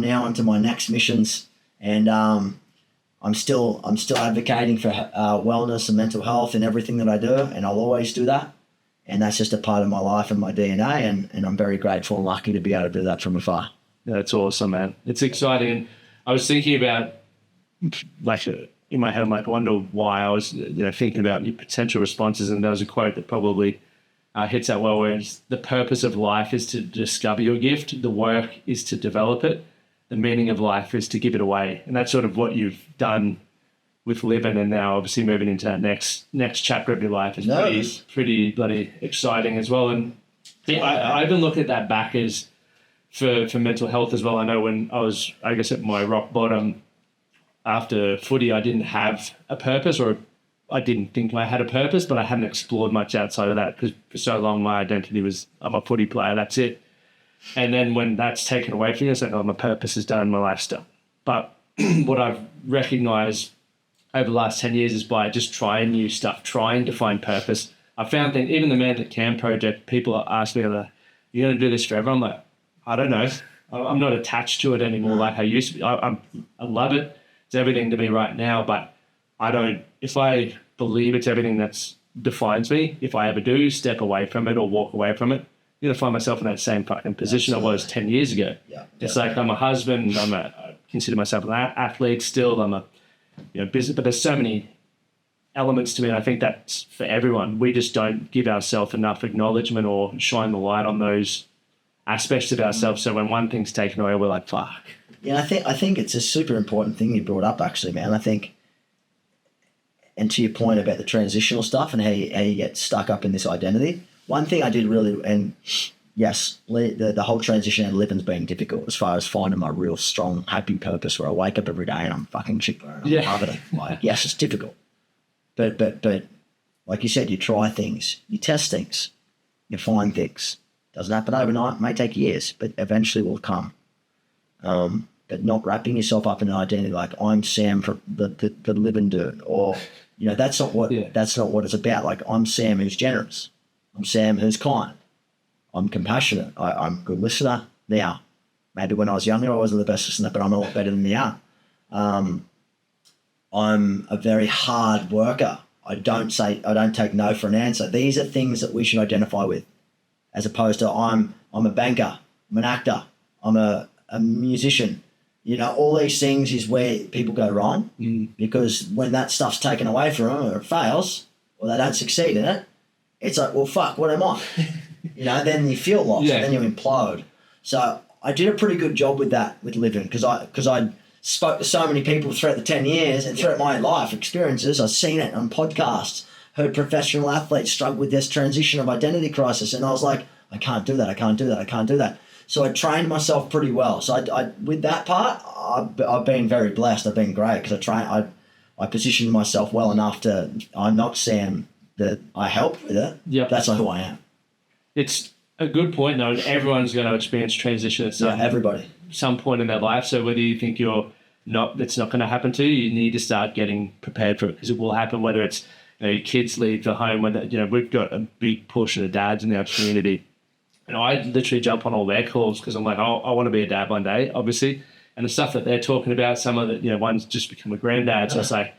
C: now onto my next missions, and I'm still advocating for wellness and mental health in everything that I do, and I'll always do that. And that's just a part of my life and my DNA, and I'm very grateful and lucky to be able to do that from afar.
B: That's awesome, man. It's exciting. I was thinking about, like, in my head, I might wonder why I was thinking about your potential responses, and there was a quote that probably hits that well, where it's, the purpose of life is to discover your gift, the work is to develop it, the meaning of life is to give it away. And that's sort of what you've done with Living, and now obviously moving into that next chapter of your life is pretty bloody exciting as well. And I even look at that back as for mental health as well. I know when I was, I guess, at my rock bottom after footy, I didn't have a purpose, or I didn't think I had a purpose, but I hadn't explored much outside of that because for so long my identity was I'm a footy player, that's it. And then when that's taken away from you, it's like, oh, my purpose is done, my life's done. But what I've recognised over the last 10 years is by just trying new stuff, trying to find purpose. I found that even the Man That Can project, people ask me, you're going to do this forever? I'm like, I don't know. I'm not attached to it anymore like I used to be. I love it. It's everything to me right now, but I don't, if I believe it's everything that defines me, if I ever do step away from it or walk away from it, I'm going to find myself in that same fucking position I was 10 years ago. It's like I'm a husband, I consider myself an athlete still, I'm a business, but there's so many elements to me, and I think that's for everyone. We just don't give ourselves enough acknowledgement or shine the light on those aspects of ourselves. So when one thing's taken away, we're like, fuck.
C: Yeah, I think it's a super important thing you brought up, actually, man. I think, and to your point about the transitional stuff and how you get stuck up in this identity, one thing I did really, and yes, the whole transition out of living's been difficult as far as finding my real strong, happy purpose where I wake up every day and I'm fucking shit. I'm loving it. Like, yes, it's difficult. But like you said, you try things, you test things, you find things. Doesn't happen overnight, it may take years, but eventually will come. But not wrapping yourself up in an identity like I'm Sam for the living dude, or that's not what it's about. Like, I'm Sam who's generous. I'm Sam who's kind. I'm compassionate. I'm a good listener now. Maybe when I was younger I wasn't the best listener, but I'm a lot better than now. I'm a very hard worker. I don't take no for an answer. These are things that we should identify with, as opposed to I'm a banker. I'm an actor. I'm a musician. You know, all these things is where people go wrong because when that stuff's taken away from them or it fails or they don't succeed in it, it's like, well, fuck, what am I? You know, then you feel lost, then you implode. So I did a pretty good job with that, with living, because I spoke to so many people throughout the 10 years and throughout my life experiences. I've seen it on podcasts, heard professional athletes struggle with this transition of identity crisis, and I was like, I can't do that. So I trained myself pretty well. So I with that part, I've been very blessed. I've been great because I positioned myself well enough to. I'm not Sam that I helped with it.
B: Yep.
C: That's not who I am.
B: It's a good point, though. Everyone's going to experience transition at some point in their life. So whether you think it's not going to happen to you, you need to start getting prepared for it because it will happen. Whether it's your kids leave the home, we've got a big portion of dads in our community. And I literally jump on all their calls because I'm like, I want to be a dad one day, obviously. And the stuff that they're talking about, some of it, one's just become a granddad. So it's like,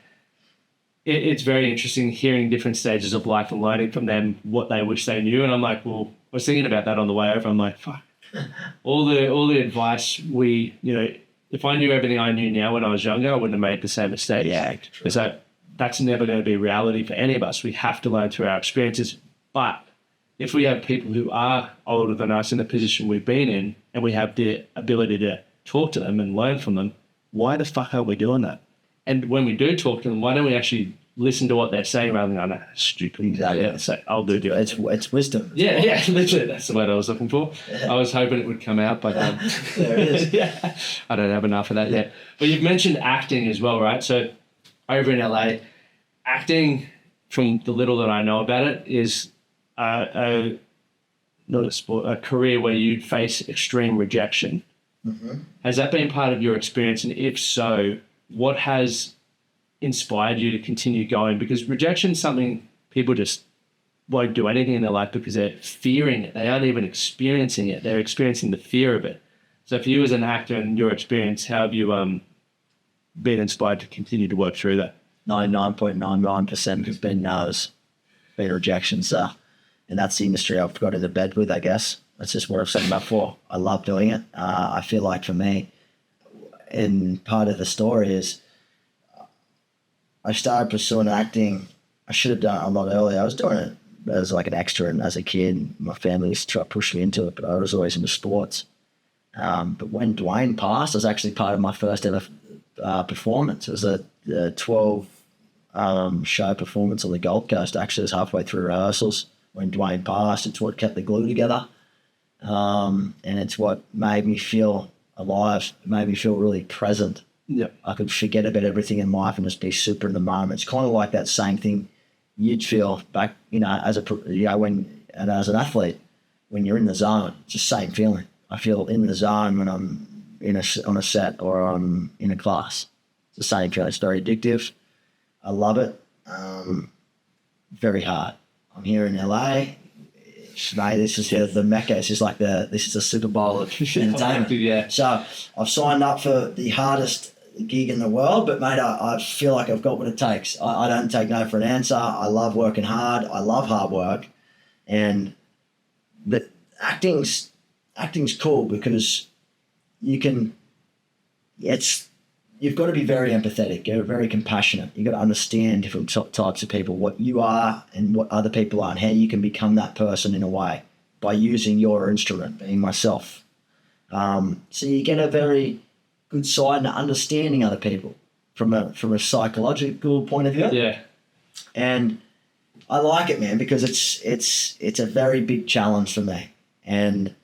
B: it's very interesting hearing different stages of life and learning from them what they wish they knew. And I'm like, well, I was thinking about that on the way over. I'm like, fuck, all the advice if I knew everything I knew now when I was younger, I wouldn't have made the same mistake.
C: Yeah.
B: So that's never going to be reality for any of us. We have to learn through our experiences. But if we have people who are older than us in the position we've been in and we have the ability to talk to them and learn from them, why the fuck are we doing that? And when we do talk to them, why don't we actually listen to what they're saying rather than going, stupid.
C: Exactly.
B: Yeah, so I'll do it.
C: It's wisdom.
B: Yeah, literally. That's the word I was looking for. I was hoping it would come out, but
C: there it is.
B: Yeah, I don't have enough of that yet. But you've mentioned acting as well, right? So over in LA, acting, from the little that I know about it, is not a sport, a career where you face extreme rejection.
C: Mm-hmm.
B: Has that been part of your experience? And if so, what has inspired you to continue going? Because rejection is something people just won't do anything in their life because they're fearing it. They aren't even experiencing it. They're experiencing the fear of it. So for you as an actor and your experience, how have you been inspired to continue to work through that?
C: 99.99% has been no's, been rejections. And that's the industry I've got into bed with, I guess. That's just what I've said before. I love doing it. I feel like for me, and part of the story is I started pursuing acting. I should have done it a lot earlier. I was doing it as like an extra and as a kid. My family used to try to push me into it, but I was always into sports. But when Dwayne passed, it was actually part of my first ever performance. It was a 12 show performance on the Gold Coast. Actually, it was halfway through rehearsals when Dwayne passed. It's what kept the glue together. And it's what made me feel alive. It made me feel really present.
B: Yep.
C: I could forget about everything in life and just be super in the moment. It's kind of like that same thing you'd feel back, as as an athlete, when you're in the zone. It's the same feeling. I feel in the zone when I'm on a set or I'm in a class. It's the same feeling. It's very addictive. I love it. Very hard. I'm here in LA. Mate, this is the Mecca. This is the Super Bowl of entertainment.
B: Yeah.
C: So I've signed up for the hardest gig in the world, but mate, I feel like I've got what it takes. I don't take no for an answer. I love working hard. I love hard work, but acting's cool because you've got to be very empathetic. You're very compassionate. You've got to understand different types of people, what you are and what other people are, and how you can become that person in a way by using your instrument, being myself. So you get a very good side to understanding other people from a psychological point of view.
B: Yeah.
C: And I like it, man, because it's a very big challenge for me. And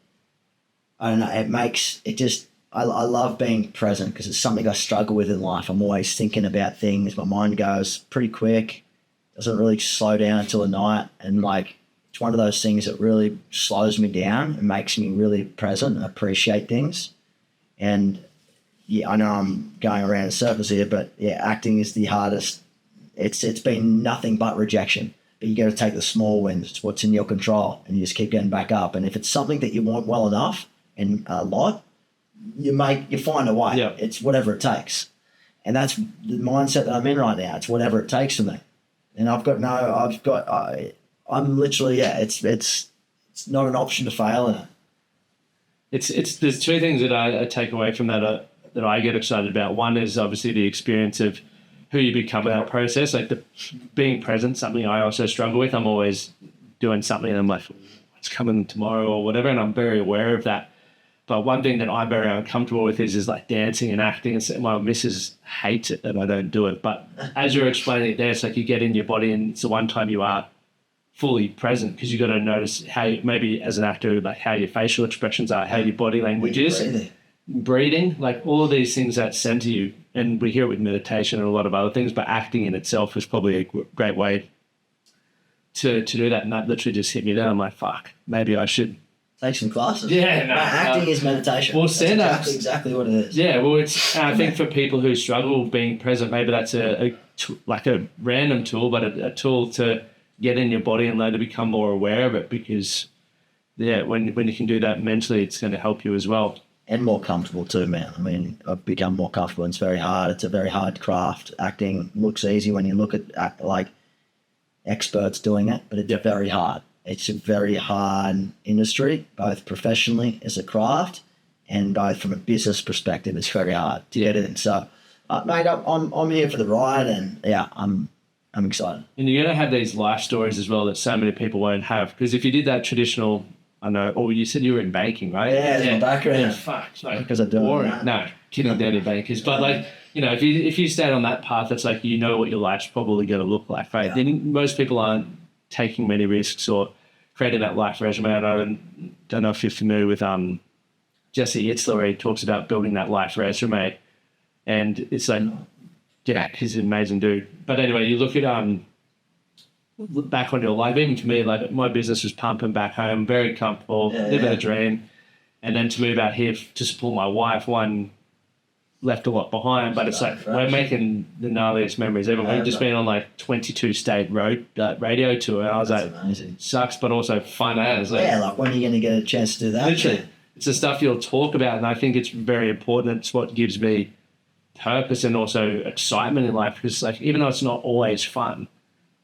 C: I don't know, I love being present because it's something I struggle with in life. I'm always thinking about things. My mind goes pretty quick, doesn't really slow down until the night. And it's one of those things that really slows me down and makes me really present and appreciate things. And yeah, I know I'm going around in circles here, but yeah, acting is the hardest. It's been nothing but rejection. But you got to take the small wins. It's what's in your control, and you just keep getting back up. And if it's something that you want well enough and a lot, you find a way.
B: Yeah.
C: It's whatever it takes. And that's the mindset that I'm in right now. It's whatever it takes for me. And I'm literally, it's not an option to fail in it.
B: it's there's two things that I take away from that that I get excited about. One is obviously the experience of who you become in that process, like the being present, something I also struggle with. I'm always doing something and I'm like, what's coming tomorrow or whatever, and I'm very aware of that. But one thing that I'm very uncomfortable with is like dancing and acting. And my missus hates it that I don't do it. But as you're explaining it there, it's like you get in your body and it's the one time you are fully present, because you got to notice how maybe as an actor, like how your facial expressions are, how your body language is, breathing, like all of these things that center you. And we hear it with meditation and a lot of other things, but acting in itself is probably a great way to do that. And that literally just hit me there. I'm like, fuck, maybe I should
C: take some classes.
B: Yeah,
C: acting is meditation.
B: Well, stand-ups,
C: exactly what it is.
B: Yeah, well, it's. I think for people who struggle being present, maybe that's like a random tool, but a tool to get in your body and learn to become more aware of it. Because, yeah, when you can do that mentally, it's going to help you as well.
C: And more comfortable too, man. I mean, I've become more comfortable. It's very hard. It's a very hard craft. Acting looks easy when you look at like experts doing it, but it's very hard. It's a very hard industry, both professionally as a craft and both from a business perspective. It's very hard to get in. So, mate, I'm here for the ride, and yeah, I'm excited.
B: And you're going to have these life stories as well that so many people won't have, because if you did that traditional, I know, or you said you were in banking, right?
C: Yeah, it's my background.
B: Yeah, fuck, like,
C: because I do
B: boring. No, kidding, dirty bankers, but like, you know, if you stayed on that path, it's like, you know what your life's probably going to look like, right? Then most people aren't taking many risks or creating that life resume. I don't know if you're familiar with Jesse Itzler, where he talks about building that life resume, and it's like, yeah, he's an amazing dude. But anyway, you look at look back on your life. Even for me, like my business was pumping back home, very comfortable, living a dream, and then to move out here to support my wife, one left a lot behind, but it's like we're making the gnarliest memories ever. We've just been on like 22 state radio tour, and I was like, amazing. Sucks, but also fun as. Like,
C: yeah, like when are you going to get a chance to do that?
B: Literally, it's the stuff you'll talk about, and I think it's very important. It's what gives me purpose and also excitement in life, because like even though it's not always fun,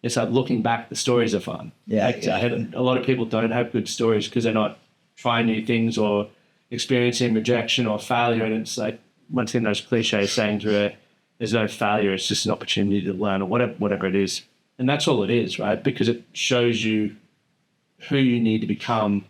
B: it's like looking back, the stories are fun.
C: Yeah,
B: like,
C: exactly.
B: A lot of people don't have good stories because they're not trying new things or experiencing rejection or failure, and it's like, once in those cliche sayings where there's no failure, it's just an opportunity to learn, or whatever it is. And that's all it is, right? Because it shows you who you need to become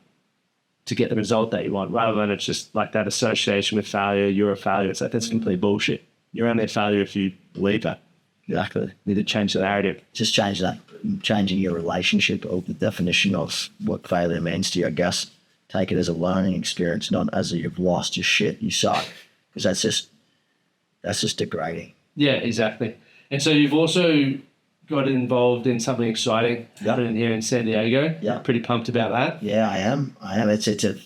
B: to get the result that you want, rather than it's just like that association with failure. You're a failure. It's like, that's complete bullshit. You're only a failure if you believe that.
C: Exactly.
B: You need to change the narrative.
C: Just change that. Changing your relationship, or the definition of what failure means to you, I guess. Take it as a learning experience, not as a you've lost your shit, you suck. Because that's just degrading.
B: Yeah, exactly. And so you've also got involved in something exciting happening here in San Diego.
C: Yeah.
B: Pretty pumped about that.
C: Yeah, I am. It's a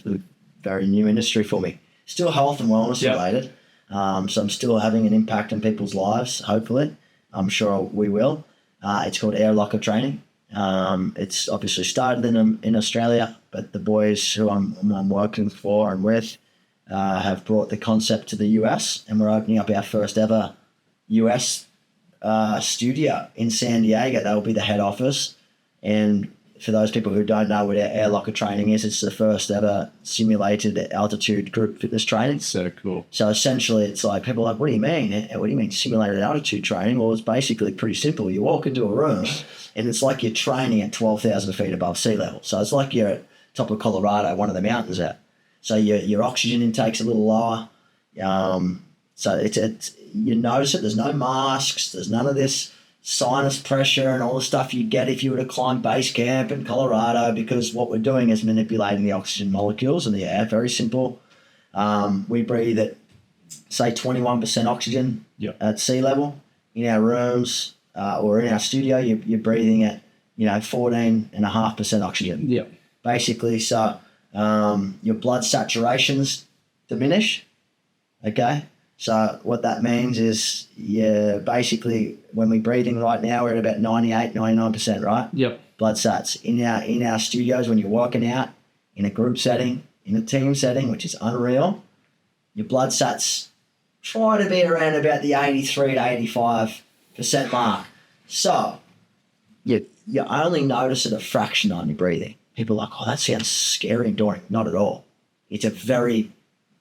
C: very new industry for me. Still health and wellness related. So I'm still having an impact on people's lives, hopefully. I'm sure we will. It's called Air Locker Training. It's obviously started in Australia, but the boys who I'm working for and with have brought the concept to the US, and we're opening up our first ever US studio in San Diego. That will be the head office. And for those people who don't know what Air Locker Training is, it's the first ever simulated altitude group fitness training.
B: So cool.
C: So essentially, it's like, people are like, what do you mean? What do you mean simulated altitude training? Well, it's basically pretty simple. You walk into a room, and it's like you're training at 12,000 feet above sea level. So it's like you're at top of Colorado, one of the mountains out. So your oxygen intake's a little lower. So it's you notice it. There's no masks. There's none of this sinus pressure and all the stuff you get if you were to climb base camp in Colorado, because what we're doing is manipulating the oxygen molecules in the air. Very simple. We breathe at, say, 21% oxygen at sea level. In our rooms or in our studio, you're breathing at 14.5% oxygen.
B: Yeah.
C: Basically, so your blood saturations diminish. Okay. So what that means is, basically when we're breathing right now, we're at about 98, 99%, right?
B: Yep.
C: Blood sats. In our studios, when you're working out, in a group setting, in a team setting, which is unreal, your blood sats try to be around about the 83 to 85% mark. So you only notice it a fraction on your breathing. People are like, oh, that sounds scary and daunting. Not at all. It's a very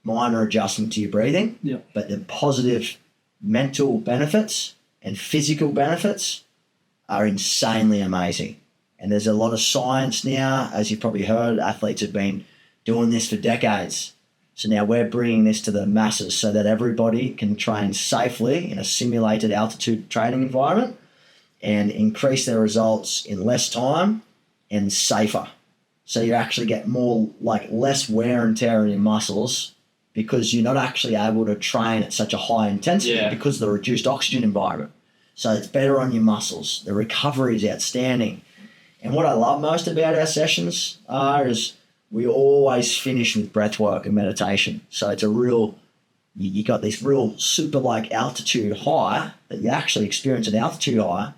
C: minor adjustment to your breathing,
B: Yeah.
C: but the positive mental benefits and physical benefits are insanely amazing. And there's a lot of science now, as you've probably heard, athletes have been doing this for decades. So now we're bringing this to the masses so that everybody can train safely in a simulated altitude training environment and increase their results in less time and safer. So you actually get more, like less wear and tear in your muscles because you're not actually able to train at such a high intensity because of the reduced oxygen environment. So it's better on your muscles. The recovery is outstanding. And what I love most about our sessions is we always finish with breath work and meditation. So it's a real, you got this real super like altitude high that you actually experience an altitude high,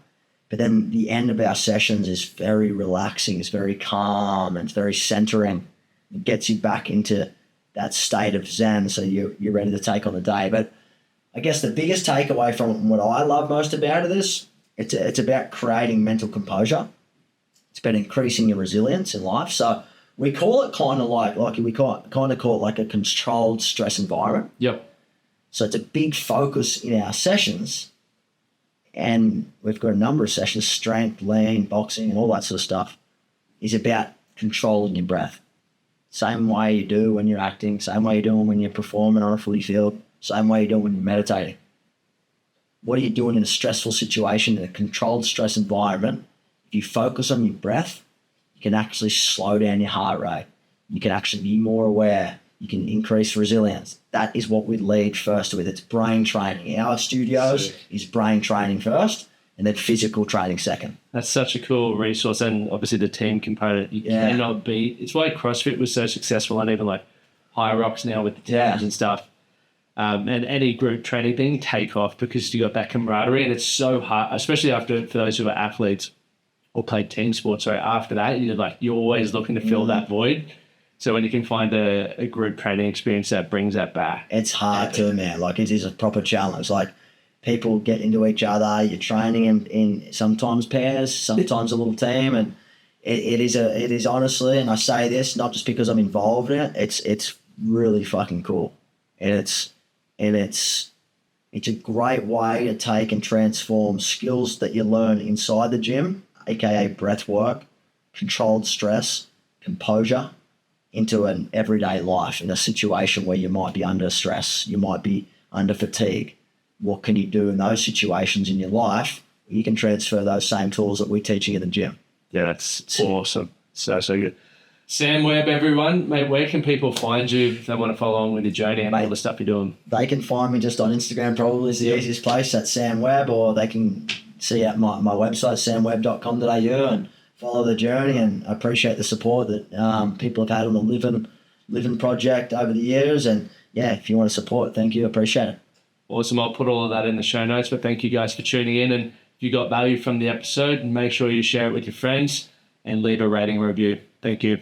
C: but then the end of our sessions is very relaxing, it's very calm, and it's very centering. It gets you back into that state of Zen so you're ready to take on the day. But I guess the biggest takeaway from what I love most about it is it's about creating mental composure. It's about increasing your resilience in life. So we call it kind of like we kind of call it like a controlled stress environment.
B: Yep.
C: So it's a big focus in our sessions, and we've got a number of sessions: strength, lean, boxing, and all that sort of stuff. Is about controlling your breath. Same way you do when you're acting, same way you're doing when you're performing on a footy field, same way you do when you're meditating. What are you doing in a stressful situation, in a controlled stress environment? If you focus on your breath, you can actually slow down your heart rate. You can actually be more aware. You can increase resilience. That is what we lead first with. It's brain training. Our studios is brain training first, and then physical training second.
B: That's such a cool resource, and obviously the team component. You cannot beat. It's why CrossFit was so successful, and even like High Rocks now with the teams and stuff. And any group training thing take off because you got that camaraderie, and it's so hard, especially for those who are athletes or played team sports. So after that, you're always looking to fill that void. So when you can find a group training experience that brings that back,
C: it's hard to, man. Like it is a proper challenge. Like people get into each other. You're training in sometimes pairs, sometimes a little team, and it is honestly. And I say this not just because I'm involved in it. It's really fucking cool, and it's a great way to take and transform skills that you learn inside the gym, aka breath work, controlled stress, composure, into an everyday life in a situation where you might be under stress, you might be under fatigue. What can you do in those situations in your life? You can transfer those same tools that we teach you in the gym.
B: Yeah, that's awesome. So good. Sam Webb, everyone, mate, where can people find you if they want to follow along with your journey and all the stuff you're doing?
C: They can find me just on Instagram, probably is the easiest place. That's Sam Webb, or they can see at my website, samwebb.com.au, and follow the journey. And I appreciate the support that people have had on the Living project over the years. And yeah, if you want to support, thank you. Appreciate it.
B: Awesome. I'll put all of that in the show notes, but thank you guys for tuning in. And if you got value from the episode, make sure you share it with your friends and leave a rating review. Thank you.